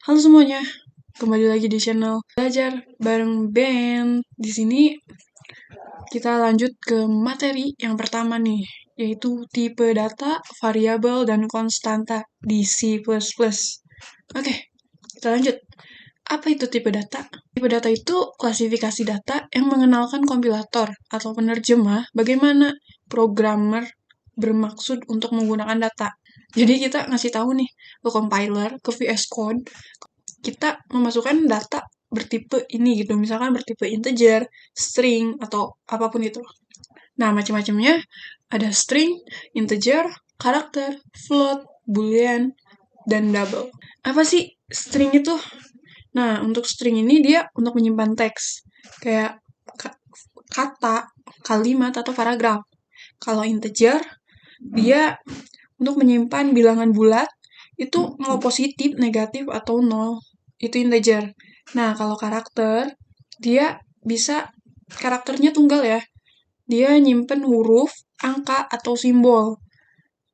Halo semuanya, kembali lagi di channel Belajar bareng Ben. Di sini kita lanjut ke materi yang pertama nih, yaitu tipe data, variabel, dan konstanta di C++. Oke, kita lanjut. Apa itu tipe data? Tipe data itu klasifikasi data yang mengenalkan kompilator atau penerjemah bagaimana programmer bermaksud untuk menggunakan data. Jadi kita ngasih tahu nih ke compiler, ke VS Code, kita memasukkan data bertipe ini gitu, misalkan bertipe integer, string, atau apapun itu. Nah, macam-macamnya ada string, integer, karakter, float, boolean, dan double. Apa sih string itu? Nah, untuk string ini dia untuk menyimpan teks, kayak kata, kalimat, atau paragraf. Kalau integer, dia untuk menyimpan bilangan bulat, itu mau positif, negatif, atau nol. Itu integer. Nah, kalau karakter, dia bisa karakternya tunggal ya. Dia nyimpen huruf, angka, atau simbol.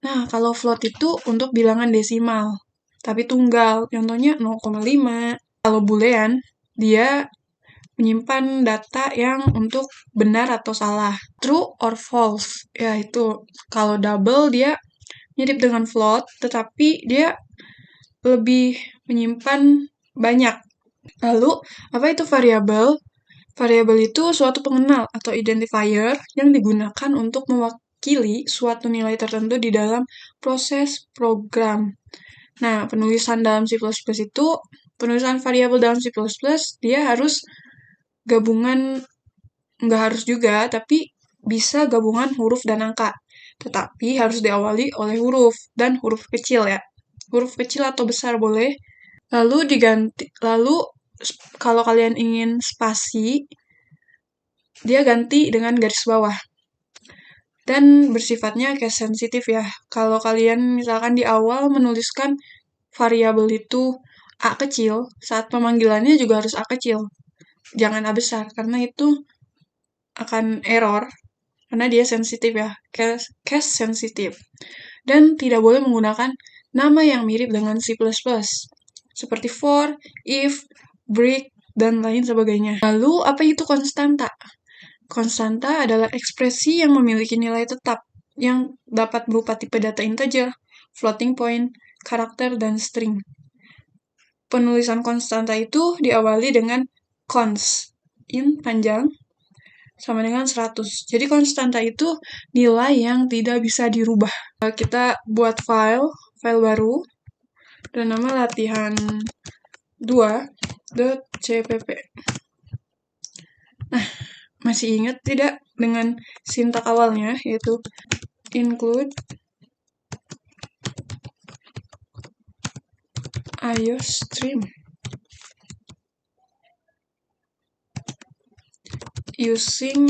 Nah, kalau float itu untuk bilangan desimal, tapi tunggal. Contohnya 0,5. Kalau boolean, dia menyimpan data yang untuk benar atau salah. True or false. Ya, itu. Kalau double, dia mirip dengan float, tetapi dia lebih menyimpan banyak. Lalu, apa itu variabel? Variabel itu suatu pengenal atau identifier yang digunakan untuk mewakili suatu nilai tertentu di dalam proses program. Nah, penulisan variabel dalam C++, dia harus gabungan, nggak harus juga, tapi bisa gabungan huruf dan angka. Tetapi harus diawali oleh huruf, dan huruf kecil ya. Huruf kecil atau besar boleh. Lalu kalau kalian ingin spasi, dia ganti dengan garis bawah. Dan bersifatnya case sensitif ya. Kalau kalian misalkan di awal menuliskan variabel itu A kecil, saat pemanggilannya juga harus A kecil. Jangan A besar, karena itu akan error, karena dia sensitif ya, case sensitif. Dan tidak boleh menggunakan nama yang mirip dengan C++, seperti for, if, break, dan lain sebagainya. Lalu, apa itu konstanta? Konstanta adalah ekspresi yang memiliki nilai tetap, yang dapat berupa tipe data integer, floating point, karakter, dan string. Penulisan konstanta itu diawali dengan cons, in panjang, sama dengan 100. Jadi konstanta itu nilai yang tidak bisa dirubah. Kita buat file baru, dan nama latihan 2.cpp. Nah, masih ingat tidak dengan sintak awalnya, yaitu include iostream using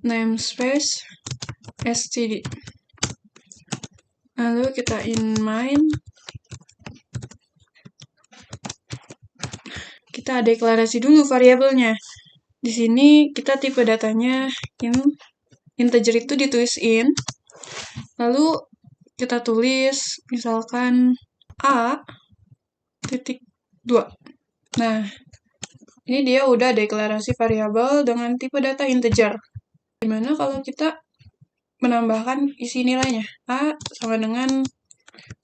namespace std. Lalu kita in main, kita deklarasi dulu variabelnya. Di sini kita tipe datanya integer itu ditulis in, lalu kita tulis misalkan A.2. Nah, ini dia udah deklarasi variabel dengan tipe data integer. Gimana kalau kita menambahkan isi nilainya? A sama dengan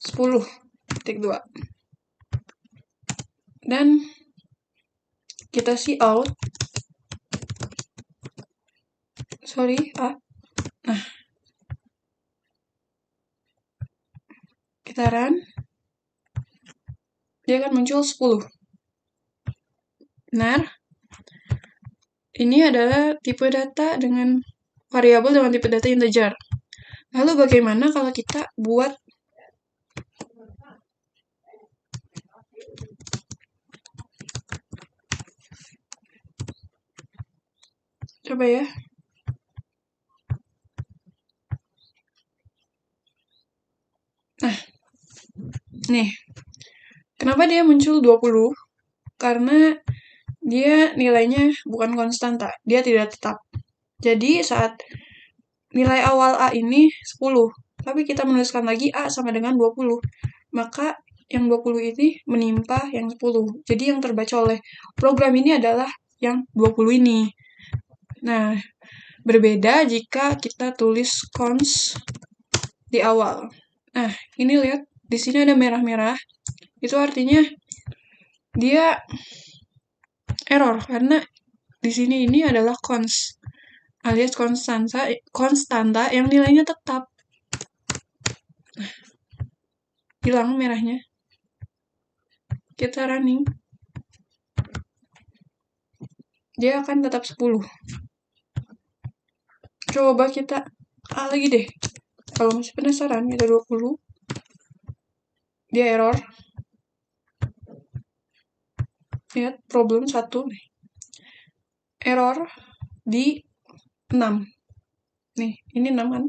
10.2. Dan kita cout. A. Nah, kita run. Dia akan muncul 10. Benar. Ini adalah tipe data dengan variabel dengan tipe data integer. Lalu bagaimana kalau kita buat coba ya. Nah, nih. Kenapa dia muncul 20? Karena dia nilainya bukan konstanta, dia tidak tetap. Jadi saat nilai awal A ini 10, tapi kita menuliskan lagi A sama dengan 20, maka yang 20 ini menimpa yang 10. Jadi yang terbaca oleh program ini adalah yang 20 ini. Nah, berbeda jika kita tulis cons di awal. Nah, ini lihat, di sini ada merah-merah. Itu artinya dia error, karena di sini ini adalah cons, alias konstanta yang nilainya tetap. Hilang merahnya. Kita running. Dia akan tetap 10. Coba kita lagi deh. Kalau masih penasaran, kita 20. Dia error. Lihat, problem 1 nih. Error di 6. Nih, ini 6 kan?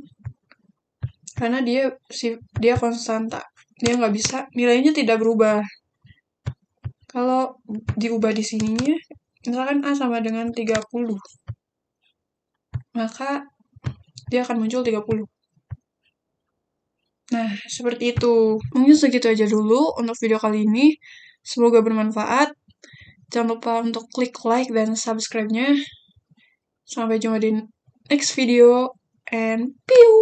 Karena dia konstanta. Dia nggak bisa, nilainya tidak berubah. Kalau diubah di sininya, misalkan A sama dengan 30, maka dia akan muncul 30. Nah, seperti itu. Mungkin segitu aja dulu untuk video kali ini. Semoga bermanfaat. Jangan lupa untuk klik like dan subscribe-nya. Sampai jumpa di next video. And pew!